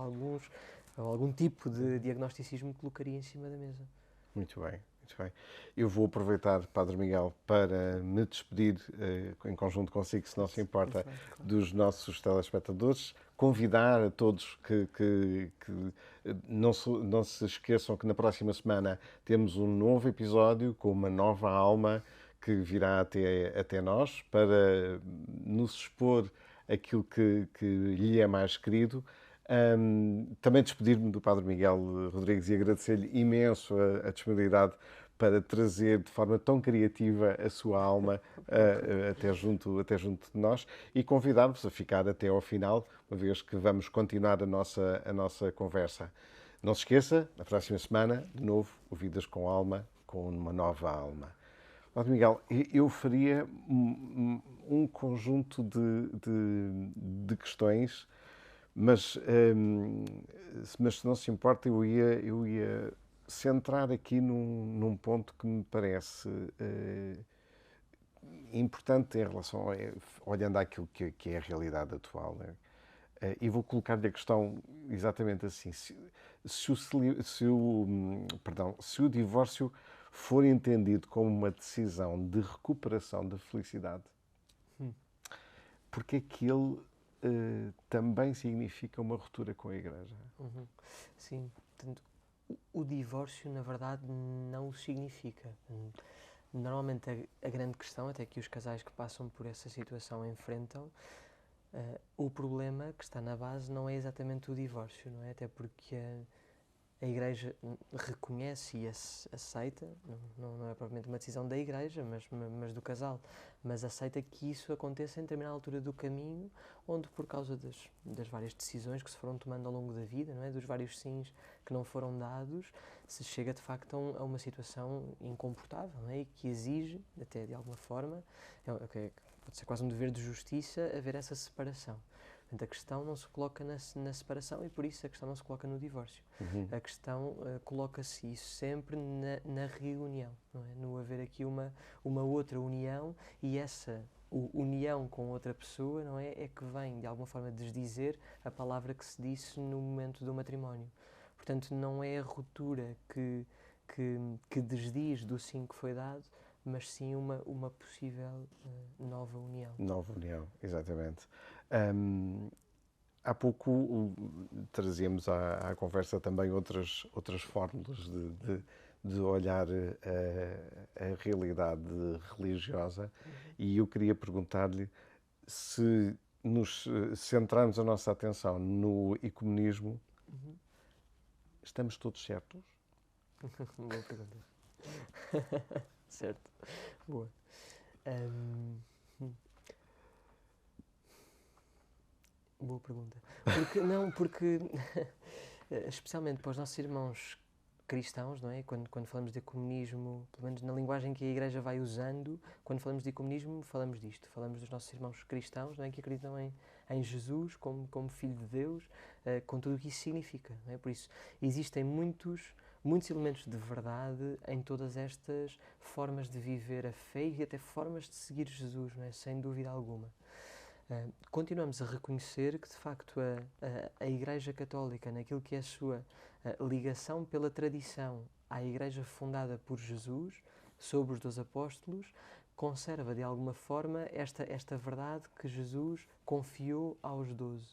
algum tipo de agnosticismo colocaria em cima da mesa. Muito bem. Eu vou aproveitar, Padre Miguel, para me despedir em conjunto consigo, se não se importa, dos nossos telespectadores. Convidar a todos que não se esqueçam que na próxima semana temos um novo episódio com uma nova alma que virá até nós para nos expor aquilo que lhe é mais querido. Também despedir-me do Padre Miguel Rodrigues e agradecer-lhe imenso a disponibilidade para trazer de forma tão criativa a sua alma até junto de nós e convidar-vos a ficar até ao final, uma vez que vamos continuar a nossa conversa. Não se esqueça, na próxima semana, de novo, o Vidas com Alma, com uma nova alma. Padre Miguel, eu faria um conjunto de questões, mas se não se importa, eu ia centrar aqui num ponto que me parece importante em relação, olhando àquilo que é a realidade atual. E vou colocar-lhe a questão exatamente assim. Se o divórcio for entendido como uma decisão de recuperação da felicidade, porque é que ele também significa uma ruptura com a Igreja? Sim, portanto, o divórcio, na verdade, não o significa. Normalmente a grande questão, até que os casais que passam por essa situação enfrentam, o problema que está na base não é exatamente o divórcio, não é? Até porque a Igreja reconhece e aceita, não é propriamente uma decisão da Igreja, mas do casal, mas aceita que isso aconteça em determinada altura do caminho, onde por causa das várias decisões que se foram tomando ao longo da vida, não é? Dos vários sims que não foram dados, se chega de facto a uma situação incomportável, não é? E que exige, até de alguma forma, pode ser quase um dever de justiça, haver essa separação. Portanto, a questão não se coloca na separação e por isso a questão não se coloca no divórcio. A questão coloca-se isso sempre na reunião, não é? No haver aqui uma outra união, e essa união com outra pessoa, não é? É que vem de alguma forma desdizer a palavra que se disse no momento do matrimónio. Portanto, não é a ruptura que desdiz do sim que foi dado, mas sim uma possível nova união. Nova união, exatamente. Há pouco trazíamos à conversa também outras fórmulas de olhar a realidade religiosa, e eu queria perguntar-lhe se nos centrarmos a nossa atenção no ecumenismo, estamos todos certos? Boa pergunta. Certo. Boa. Boa pergunta. Porque especialmente para os nossos irmãos cristãos, não é? Quando falamos de ecumenismo, pelo menos na linguagem que a Igreja vai usando, quando falamos de ecumenismo, falamos disto. Falamos dos nossos irmãos cristãos, não é? Que acreditam em Jesus como Filho de Deus, com tudo o que isso significa, não é? Por isso, existem muitos elementos de verdade em todas estas formas de viver a fé e até formas de seguir Jesus, não é? Sem dúvida alguma. Continuamos a reconhecer que, de facto, a Igreja Católica, naquilo que é a sua ligação pela tradição à Igreja fundada por Jesus, sob os 12 apóstolos, conserva, de alguma forma, esta verdade que Jesus confiou aos 12.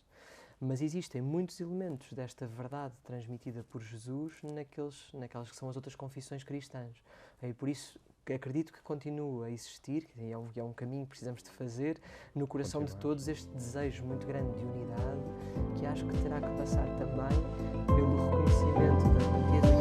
Mas existem muitos elementos desta verdade transmitida por Jesus naquelas que são as outras confissões cristãs. E por isso acredito que continua a existir, que é um caminho que precisamos de fazer no coração de todos, este desejo muito grande de unidade, que acho que terá que passar também pelo reconhecimento da grandeza